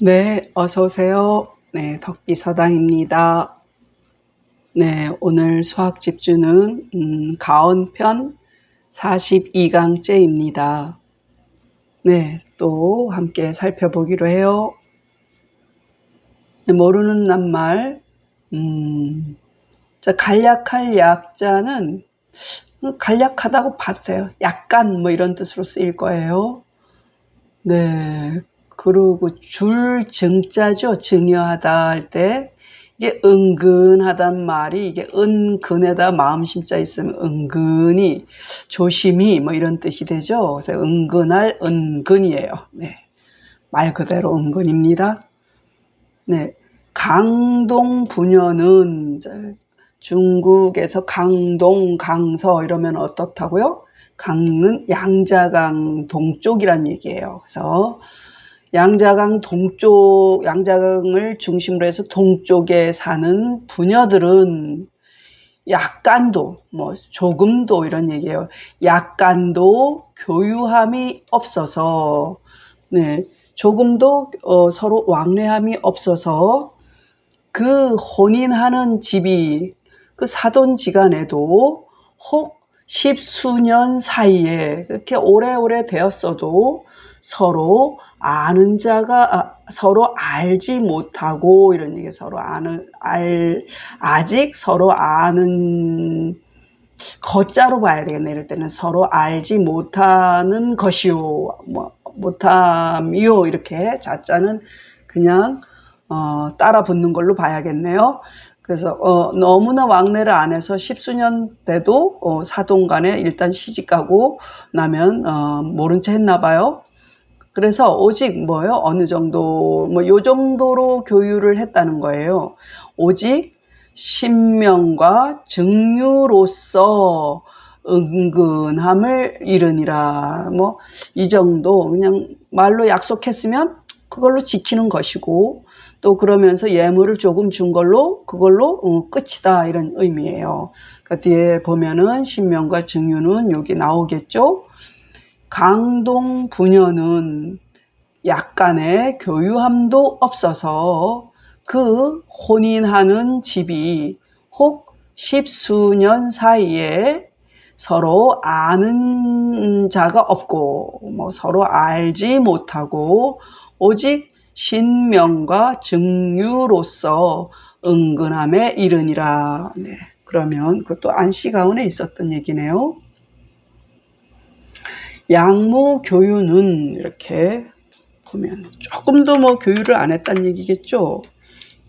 네, 어서 오세요. 네, 덕비서당입니다. 네, 오늘 수학 집주는 가언편 42강째입니다. 네, 또 함께 살펴보기로 해요. 네, 모르는 낱말. 간략할 약자는 간략하다고 봐도 돼요. 약간 뭐 이런 뜻으로 쓰일 거예요. 네, 그리고 증자죠. 증여하다 할 때 이게 은근하단 말이 이게 은근에다 마음심자 있으면 은근히 조심히 뭐 이런 뜻이 되죠. 그래서 은근할 은근이에요. 네, 말 그대로 은근입니다. 네, 강동 분야는 중국에서 강동, 강서 이러면 어떻다고요? 강은 양자강 동쪽이란 얘기예요. 그래서 양자강 동쪽, 양자강을 중심으로 해서 동쪽에 사는 부녀들은 약간도, 뭐 조금도 이런 얘기예요. 약간도 교유함이 없어서, 네, 조금도 서로 왕래함이 없어서 그 혼인하는 집이 그 사돈지간에도 혹 십수년 사이에 그렇게 오래오래 되었어도 서로 아는 자가 서로 알지 못하고 이런 얘기 서로 아직 서로 아는 거자로 봐야 되겠네. 이럴 때는 서로 알지 못하는 것이요, 뭐 못함이요 이렇게 자자는 그냥 따라 붙는 걸로 봐야겠네요. 그래서 너무나 왕래를 안 해서 십수년 돼도 사돈간에 일단 시집가고 나면 모른 채 했나 봐요. 그래서 오직 뭐요? 어느 정도 뭐 요 정도로 교유를 했다는 거예요. 오직 신명과 증유로서 은근함을 이르니라. 뭐 이 정도 그냥 말로 약속했으면 그걸로 지키는 것이고 또 그러면서 예물을 조금 준 걸로 그걸로 끝이다 이런 의미예요. 그 뒤에 보면은 신명과 증유는 여기 나오겠죠. 강동 부녀는 약간의 교유함도 없어서 그 혼인하는 집이 혹 십수년 사이에 서로 아는 자가 없고 뭐 서로 알지 못하고 오직 신명과 증유로서 은근함에 이르니라. 네, 그러면 그것도 안시가운에 있었던 얘기네요. 양무 교유는 이렇게 보면 조금도 뭐 교유를 안 했다는 얘기겠죠.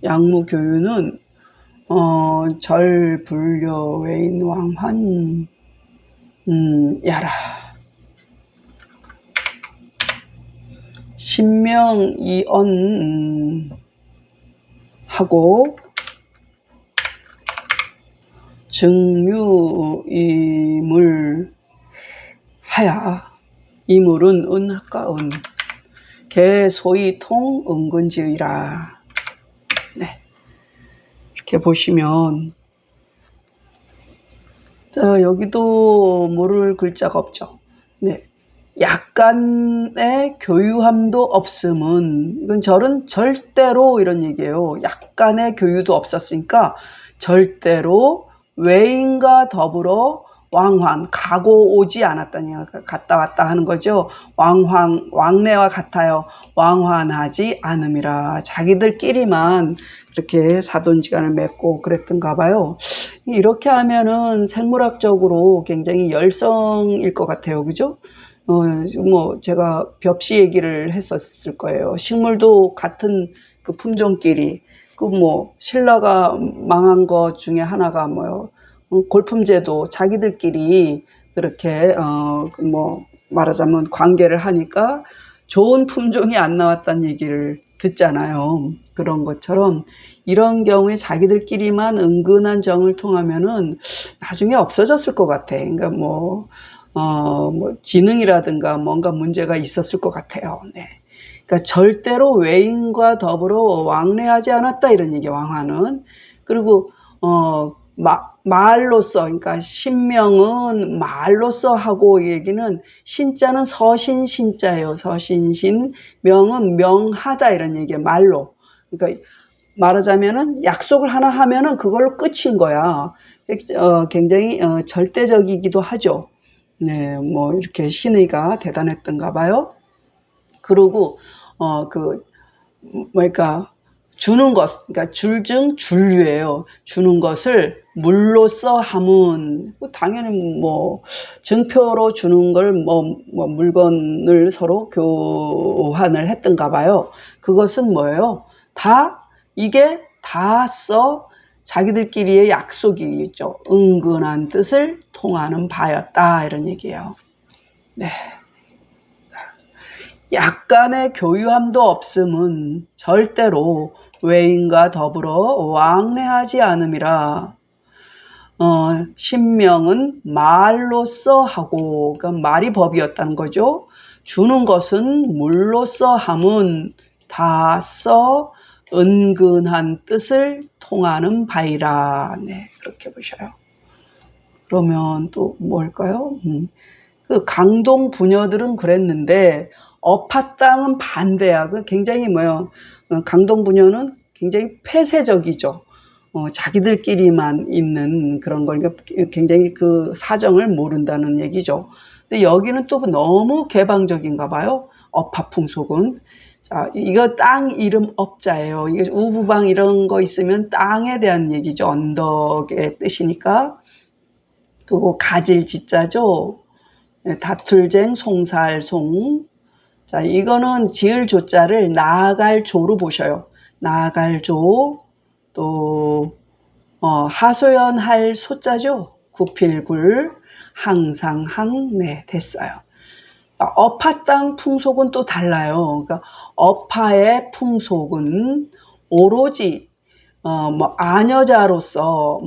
양무 교유는 절불려 외인 왕환 야라 신명이언 하고 증유이물 하야. 이물은 은과 은 개소이통 은근지의라. 네, 이렇게 보시면 자, 여기도 모를 글자가 없죠. 네, 약간의 교유함도 없음은 이건 절대로 이런 얘기예요. 약간의 교유도 없었으니까 절대로 외인과 더불어 왕환 가고 오지 않았다니 갔다 왔다 하는 거죠. 왕래와 같아요. 왕환하지 않음이라. 자기들끼리만 이렇게 사돈지간을 맺고 그랬던가 봐요. 이렇게 하면은 생물학적으로 굉장히 열성일 것 같아요. 그죠? 뭐 제가 벽시 얘기를 했었을 거예요. 식물도 같은 그 품종끼리 그 뭐 신라가 망한 것 중에 하나가 뭐요? 골품제도 자기들끼리 그렇게 뭐 말하자면 관계를 하니까 좋은 품종이 안 나왔다는 얘기를 듣잖아요. 그런 것처럼 이런 경우에 자기들끼리만 은근한 정을 통하면은 나중에 없어졌을 것 같아. 그러니까 뭐 지능이라든가 뭔가 문제가 있었을 것 같아요. 네. 그러니까 절대로 외인과 더불어 왕래하지 않았다 이런 얘기 왕화는. 그리고 말로써, 그러니까 신명은 말로써 하고 얘기는 신자는 서신 신자예요. 서신신, 명은 명하다 이런 얘기예요. 말로. 그러니까 말하자면은 약속을 하나 하면은 그걸로 끝인 거야. 굉장히 절대적이기도 하죠. 네, 뭐 이렇게 신의가 대단했던가 봐요. 그리고 그러니까 주는 것, 그러니까 줄중 줄유예요. 주는 것을 물로써 함은 당연히 뭐 증표로 주는 걸 뭐 물건을 서로 교환을 했던가 봐요. 그것은 뭐예요? 다 이게 다 자기들끼리의 약속이 있죠. 은근한 뜻을 통하는 바였다 이런 얘기예요. 네. 약간의 교유함도 없음은 절대로 외인과 더불어 왕래하지 않음이라. 신명은 말로써 하고, 그러니까 말이 법이었다는 거죠. 주는 것은 물로써 함은 다 은근한 뜻을 통하는 바이라. 네, 그렇게 보셔요. 그러면 또 뭘까요? 그 강동 부녀들은 그랬는데 어파 땅은 반대야. 그 굉장히 강동 부녀는 굉장히 폐쇄적이죠. 자기들끼리만 있는 그런 거니까 굉장히 그 사정을 모른다는 얘기죠. 근데 여기는 또 너무 개방적인가 봐요. 어파 풍속은. 자, 이거 땅 이름 업자예요. 이게 우부방 이런 거 있으면 땅에 대한 얘기죠. 언덕의 뜻이니까. 그리고 가질 지자죠. 다툴쟁 송살송. 자, 이거는 지을 조자를 나아갈 조로 보셔요. 나아갈 조. 또 하소연할 소자죠. 구필굴. 항상 네, 됐어요. 어파 땅 풍속은 또 달라요. 그러니까 어파의 풍속은 오로지 아녀자로서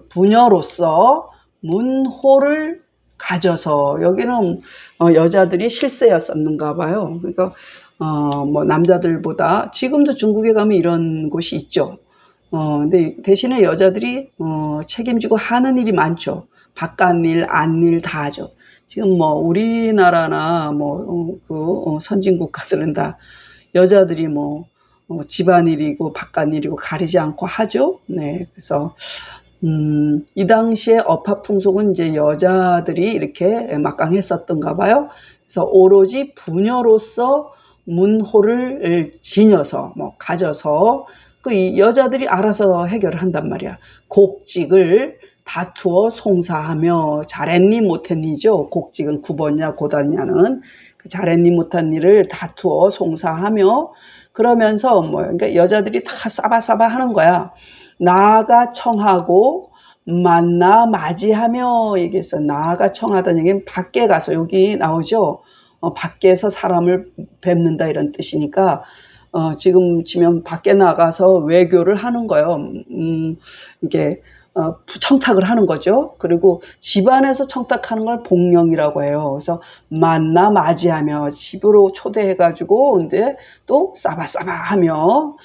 부녀로서 문호를 가져서, 여기는 여자들이 실세였었는가 봐요. 그러니까 남자들보다 지금도 중국에 가면 이런 곳이 있죠. 근데 대신에 여자들이 책임지고 하는 일이 많죠. 바깥일, 안일 다 하죠. 지금 우리나라나 선진 국가들은 다 여자들이 집안일이고 바깥일이고 가리지 않고 하죠. 네, 그래서 이 당시에 어파 풍속은 이제 여자들이 이렇게 막강했었던가 봐요. 그래서 오로지 부녀로서 문호를 지녀서 가져서 이 여자들이 알아서 해결을 한단 말이야. 곡직을 다투어 송사하며 잘했니 못했니죠. 곡직은 굽었냐 곧았냐는 그 잘했니 못한 일을 다투어 송사하며, 그러면서 그러니까 여자들이 다 싸바싸바 하는 거야. 나아가 청하고 만나 맞이하며 얘기했어. 나아가 청하다는 얘기는 밖에 가서, 여기 나오죠. 밖에서 사람을 뵙는다 이런 뜻이니까 지금 치면 밖에 나가서 외교를 하는 거예요. 이게 청탁을 하는 거죠. 그리고 집안에서 청탁하는 걸 복령이라고 해요. 그래서 만나 맞이하며 집으로 초대해가지고 근데 또 싸바싸바하며,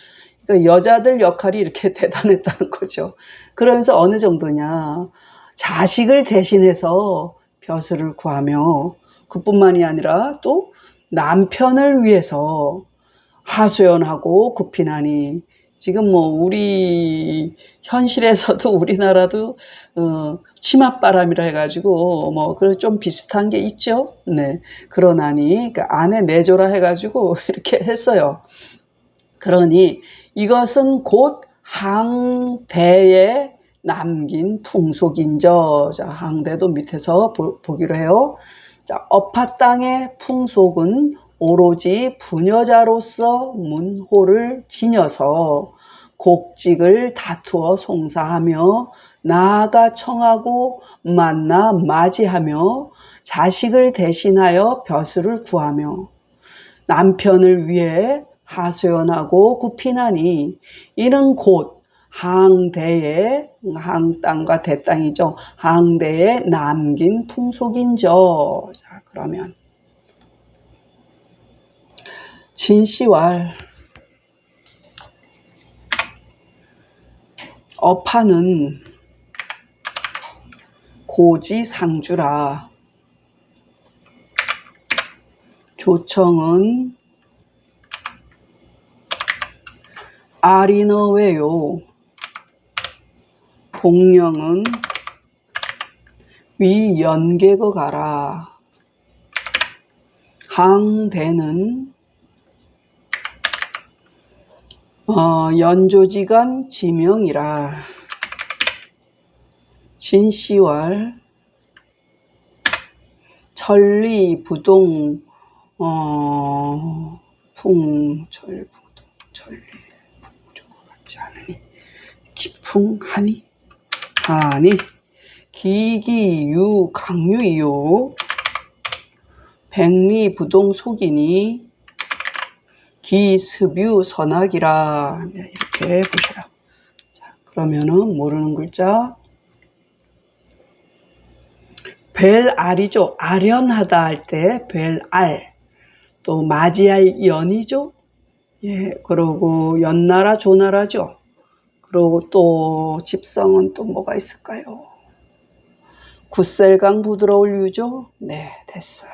그러니까 여자들 역할이 이렇게 대단했다는 거죠. 그러면서 어느 정도냐, 자식을 대신해서 벼슬을 구하며, 그뿐만이 아니라 또 남편을 위해서 하소연하고 구피나니. 지금 우리 현실에서도 우리나라도 치맛바람이라 해가지고 그런 좀 비슷한 게 있죠. 네, 그러나니 그러니까 아내 내조라 해가지고 이렇게 했어요. 그러니 이것은 곧 항대에 남긴 풍속인저. 자, 항대도 밑에서 보기로 해요. 자, 어파 땅의 풍속은 오로지 부녀자로서 문호를 지녀서 곡직을 다투어 송사하며 나아가 청하고 만나 맞이하며 자식을 대신하여 벼슬을 구하며 남편을 위해 하소연하고 굽히나니 이는 곧 항대의, 항땅과 대땅이죠. 항대에 남긴 풍속인저. 자, 그러면 진시왈. 어파는 고지상주라. 조청은 아리너웨요. 복령은 위연계거 가라. 항대는 연조지간 지명이라. 진시왈 천리 부동 풍철부동 천리 풍조가 같지 않으니 기풍하니 기기유 강유이요. 백리부동 속이니 기습유 선악이라. 이렇게 보시라. 자, 그러면은 모르는 글자 벨알이죠. 아련하다 할 때 벨알. 또 맞이할 연이죠. 예, 그러고 연나라 조나라죠. 그리고 또 집성은 또 뭐가 있을까요? 굿셀강 부드러울 유죠. 네, 됐어요.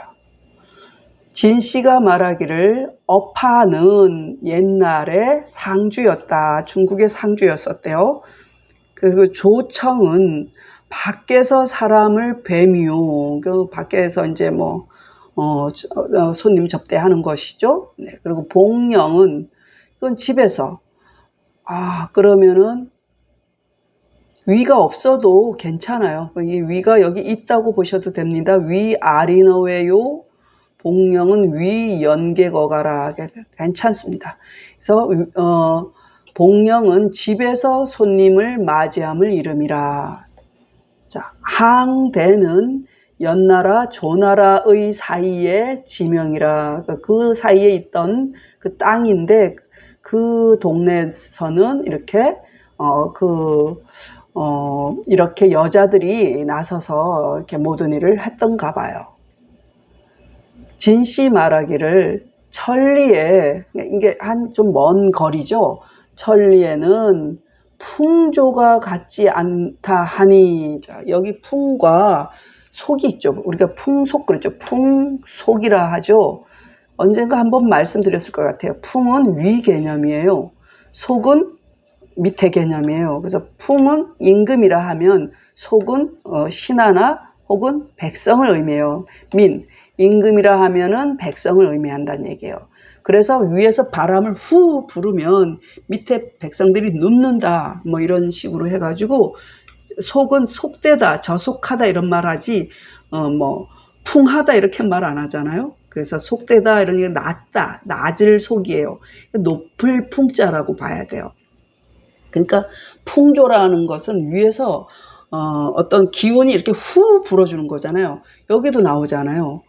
진씨가 말하기를 어파는 옛날에 상주였다. 중국의 상주였었대요. 그리고 조청은 밖에서 사람을 뵈미요. 그 밖에서 이제 뭐 손님 접대하는 것이죠. 네. 그리고 복령은 이건 집에서. 그러면은 위가 없어도 괜찮아요. 이 위가 여기 있다고 보셔도 됩니다. 위 아리너웨요. 복령은 위 연계거가라. 괜찮습니다. 그래서 복령은 집에서 손님을 맞이함을 이름이라. 자, 항대는 연나라 조나라의 사이에 지명이라. 그 사이에 있던 그 땅인데 그 동네에서는 이렇게 이렇게 여자들이 나서서 이렇게 모든 일을 했던가 봐요. 진씨 말하기를 천리에, 이게 한 좀 먼 거리죠. 천리에는 풍조가 같지 않다 하니. 자, 여기 풍과 속이 있죠. 우리가 풍속 그랬죠. 풍속이라 하죠. 언젠가 한번 말씀드렸을 것 같아요. 풍은 위 개념이에요. 속은 밑에 개념이에요. 그래서 풍은 임금이라 하면 속은 신하나 혹은 백성을 의미해요. 임금이라 하면은 백성을 의미한다는 얘기예요. 그래서 위에서 바람을 후 부르면 밑에 백성들이 눕는다. 뭐 이런 식으로 해가지고 속은 속되다, 저속하다 이런 말 하지, 풍하다 이렇게 말 안 하잖아요. 그래서 속되다 이런 게 낮다, 낮을 속이에요. 높을 풍자라고 봐야 돼요. 그러니까 풍조라는 것은 위에서 어떤 기운이 이렇게 후 불어주는 거잖아요. 여기도 나오잖아요.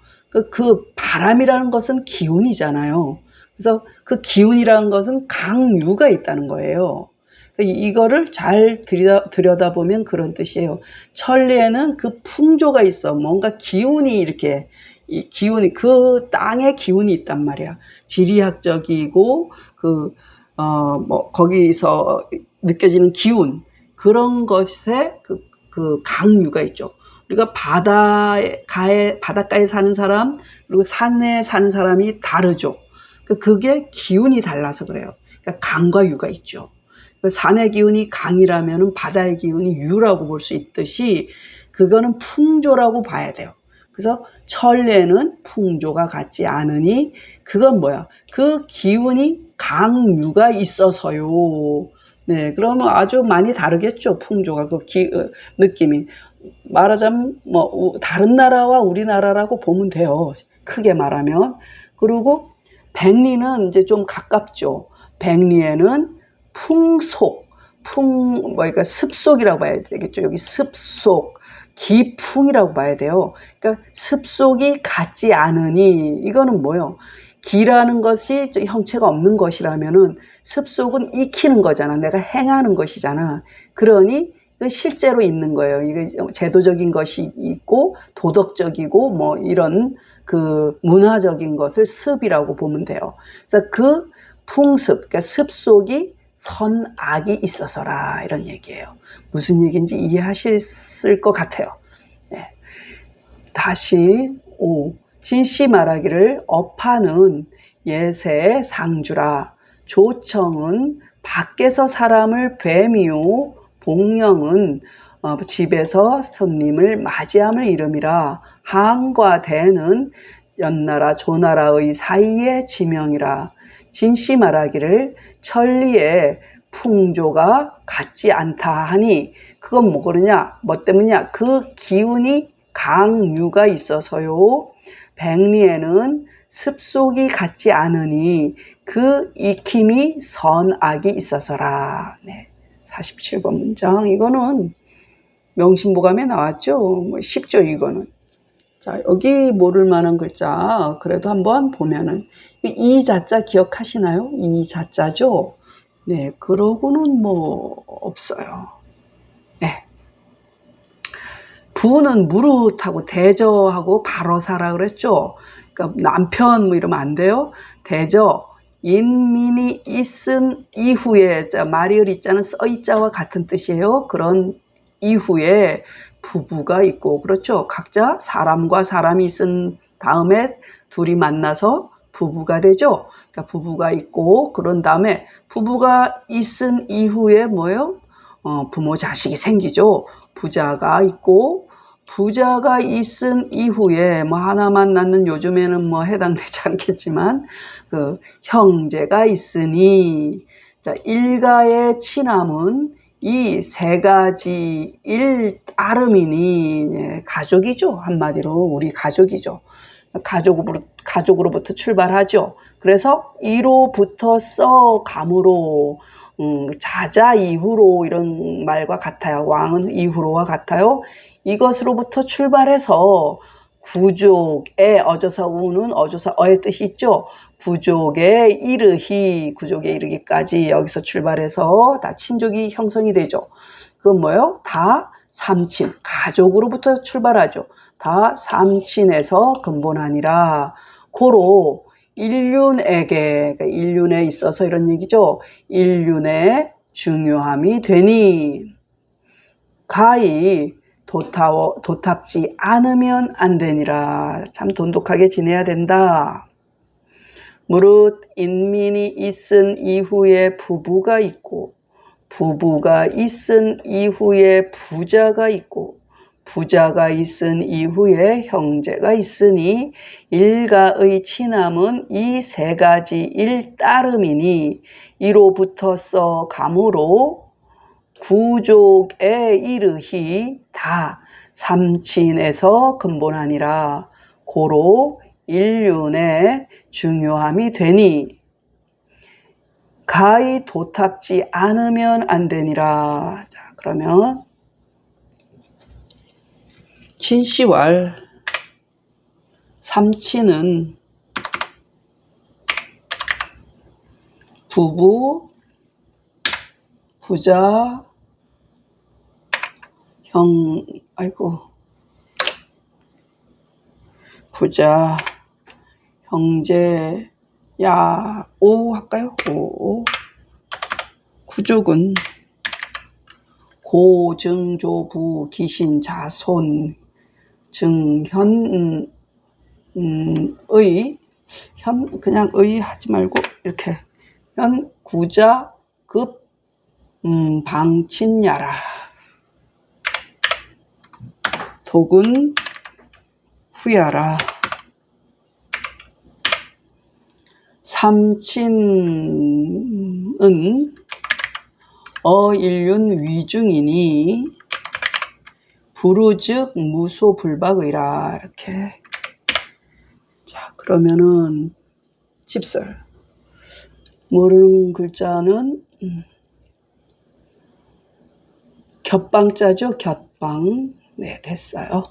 그 바람이라는 것은 기운이잖아요. 그래서 그 기운이라는 것은 강유가 있다는 거예요. 이거를 잘 들여다보면 그런 뜻이에요. 천리에는 그 풍조가 있어. 뭔가 기운이 이렇게, 이 기운이, 그 땅에 기운이 있단 말이야. 지리학적이고, 거기서 느껴지는 기운, 그런 것에 그 강유가 있죠. 우리가 바닷가에 사는 사람, 그리고 산에 사는 사람이 다르죠. 그게 기운이 달라서 그래요. 그러니까 강과 유가 있죠. 산의 기운이 강이라면 바다의 기운이 유라고 볼 수 있듯이 그거는 풍조라고 봐야 돼요. 그래서 천리에는 풍조가 같지 않으니 그건 뭐야? 그 기운이 강유가 있어서요. 네, 그러면 아주 많이 다르겠죠. 풍조가 느낌이. 말하자면 다른 나라와 우리나라라고 보면 돼요. 크게 말하면. 그리고 백리는 이제 좀 가깝죠. 백리에는 풍속, 그러니까 습속이라고 봐야 되겠죠. 여기 습속, 기풍이라고 봐야 돼요. 그러니까 습속이 같지 않으니, 이거는 뭐예요? 기라는 것이 형체가 없는 것이라면은 습속은 익히는 거잖아. 내가 행하는 것이잖아. 그러니 실제로 있는 거예요. 이게 제도적인 것이 있고 도덕적이고 뭐 이런 그 문화적인 것을 습이라고 보면 돼요. 그래서 그 풍습, 그러니까 습속이 선악이 있어서라, 이런 얘기예요. 무슨 얘기인지 이해하실 것 같아요. 다시 진씨 말하기를 업하는 예새 상주라. 조청은 밖에서 사람을 뱀이요 복령은 집에서 손님을 맞이함을 이름이라. 항과 대는 연나라 조나라의 사이의 지명이라. 진씨 말하기를 천리에 풍조가 같지 않다 하니 그건 뭐 그러냐 뭐 때문이냐 그 기운이 강류가 있어서요. 백리에는 습속이 같지 않으니 그 익힘이 선악이 있어서라. 네, 47번 문장. 이거는 명심보감에 나왔죠. 뭐 쉽죠 이거는. 자, 여기 모를 만한 글자 그래도 한번 보면은 이 자자 기억하시나요? 이 자자죠. 네, 그러고는 뭐 없어요. 네. 부는 무릇하고 대저하고 바로사라 그랬죠. 그러니까 남편 뭐 이러면 안 돼요. 대저 인민이 있은 이후에 마리을 이자는 써이자와 같은 뜻이에요. 그런 이후에 부부가 있고 그렇죠. 각자 사람과 사람이 있은 다음에 둘이 만나서 부부가 되죠. 그러니까 부부가 있고 그런 다음에 부부가 있은 이후에 뭐예요? 부모 자식이 생기죠. 부자가 있고 부자가 있은 이후에 뭐 하나만 낳는 요즘에는 뭐 해당되지 않겠지만 그 형제가 있으니 자 일가의 친함은 이 세 가지 일 따름이니 예, 가족이죠. 한마디로 우리 가족이죠. 가족으로부터 출발하죠. 그래서 이로부터 감으로 자자 이후로 이런 말과 같아요. 왕은 이후로와 같아요. 이것으로부터 출발해서 구족에 어조사 우는 어조사 어의 뜻이 있죠. 구족에 이르기까지 여기서 출발해서 다 친족이 형성이 되죠. 그건 뭐예요? 다 삼친, 가족으로부터 출발하죠. 다 삼친에서 근본하니라. 고로 일륜에게, 그러니까 일륜에 있어서 이런 얘기죠. 일륜의 중요함이 되니 가히 도탑지 않으면 안 되니라. 참 돈독하게 지내야 된다. 무릇 인민이 있은 이후에 부부가 있고 부부가 있은 이후에 부자가 있고 부자가 있은 이후에 형제가 있으니 일가의 친함은 이 세 가지 일 따름이니 이로부터 감으로 구족에 이르히 다 삼친에서 근본하니라. 고로 일륜의 중요함이 되니 가히 도탑지 않으면 안 되니라. 자, 그러면 진씨왈 삼친은 부부, 부자, 부자, 형제, 오 할까요? 오. 구족은 고증조부 기신자손 증현 그냥 의 하지 말고 이렇게 현 구자 급 방친야라. 독은 후야라. 삼친은 어일륜 위중이니 부르즉 무소불박의라. 이렇게. 자, 그러면은 집설 모르는 글자는 겹방자죠. 겹방. 네, 됐어요.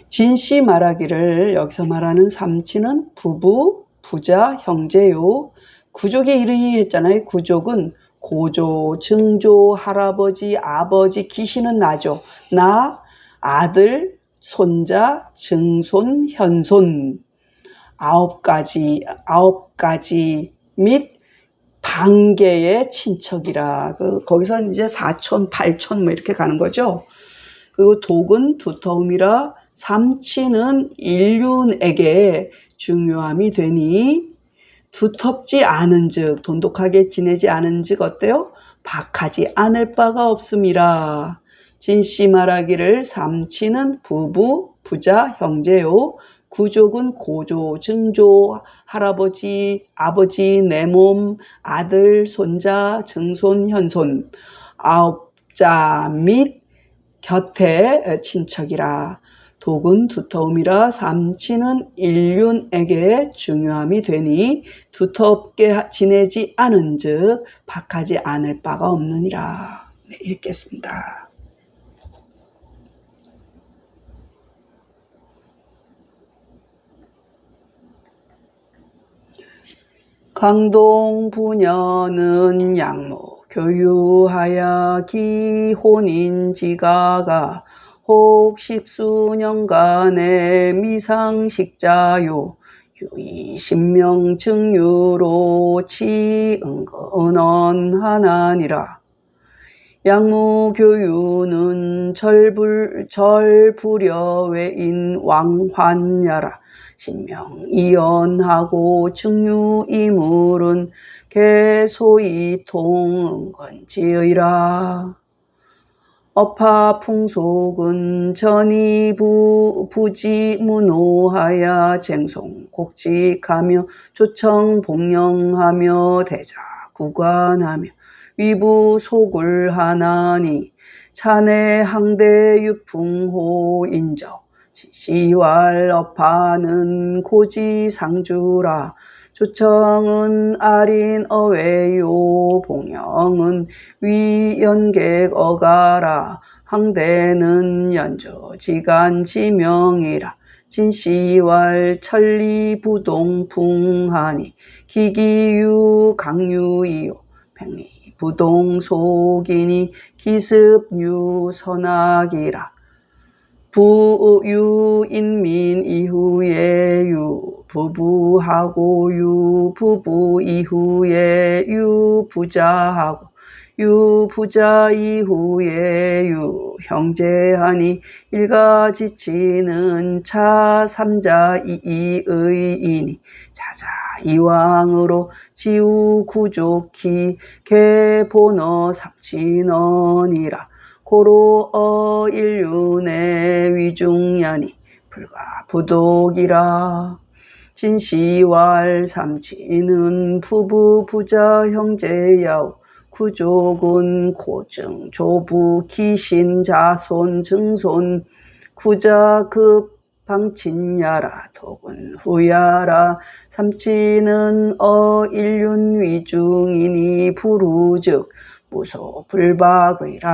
진씨 말하기를 여기서 말하는 삼친은 부부, 부자, 형제요. 구족에 이르기 했잖아요. 구족은 고조, 증조, 할아버지, 아버지, 기신은 나죠. 나, 아들, 손자, 증손, 현손. 9가지 및 반개의 친척이라. 거기서 이제 4촌, 8촌 뭐 이렇게 가는 거죠. 그리고 독은 두터움이라 삼치는 인륜에게 중요함이 되니 두텁지 않은즉 돈독하게 지내지 않은즉 어때요? 박하지 않을 바가 없음이라. 진씨 말하기를 삼치는 부부, 부자, 형제요. 구족은 고조, 증조, 할아버지, 아버지, 내몸, 아들, 손자, 증손, 현손, 아홉자 및 곁에 친척이라. 독은 두터움이라. 삼치는 인륜에게 중요함이 되니 두텁게 지내지 않은즉 박하지 않을 바가 없느니라. 네, 읽겠습니다. 강동 부녀는 양무 교유하여 기혼인지가가 혹 십수년간의 미상식자요 유이 신명 증유로 치은근언 하나니라. 양무교유는 절부려 외인 왕환야라. 신명이연하고 증유이물은 개소이 통은건지의라. 업하풍속은 전이 부지무노하여 쟁송 곡직하며 조청복령하며 대자구관하며 위부소굴하나니 차내 항대유풍호인저 시왈 업하는 고지상주라. 조청은 아린 어웨요 봉영은 위연객 어가라. 항대는 연조지간 지명이라. 진시왈 천리부동풍하니 기기유 강유이요 백리부동속이니 기습유 선악이라. 부유인민 이후에 유 부부하고 유 부부 이후에 유 부자하고 유 부자 이후에 유 형제하니 일가지치는 차 삼자 이의이니 자자 이왕으로 지우 구족히 개본어 삭친언이라. 고로 인륜의 위중야니 불가 부독이라. 진시왈 삼치는 부부 부자 형제야오 구족은 고증 조부 기신 자손 증손 구자급 방친야라. 독은 후야라. 삼치는 인륜 위중이니 부루즉 무소불박의라.